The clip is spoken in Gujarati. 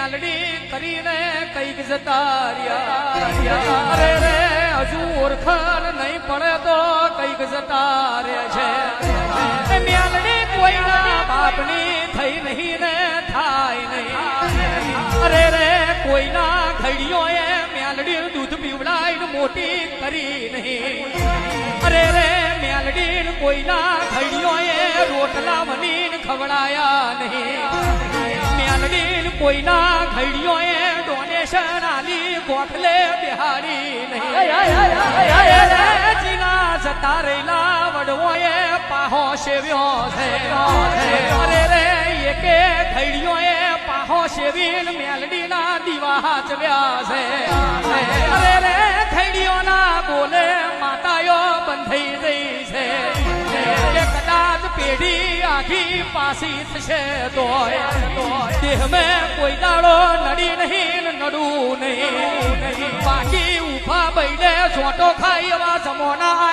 મ્યાલડી કરીને કઈક જતા રહ્યા અરે રે હજુ ઓળખાણ નહીં પડે તો કઈક જતા રે છે મ્યાલડી કોઈના બાપની થઈ નહીં ને થાય નહીં અરે રે કોઈના ઘડીઓએ મ્યાલડી દૂધ પીવડાઈને મોટી કરી નહીં અરે રે મ્યાલડી કોઈના ઘડીઓએ રોટલા વનીને ખવડાયા નહીં મ્યાલડી કોઈના ઘડીઓએ ડોનેશન આલી ગોઠલે બિહારી નહીં જીના જતા રહેલા વડવોએ પાહો સેવ્યો છે અરે રે એકે ઘડીઓએ પાહો સેવીને મ્યાલડીના દીવા ચવ્યા છે અરે રે ઘડીઓના બોલે માતાયો બંધાઈ રહી છે કદાચ પેઢી આખી પાસી થશે તો દેહ મેં કોઈ દાડો નડી નહીં નડું નહીં બાકી ઉભા બૈલે છોટો ખાઈ એવા જમોના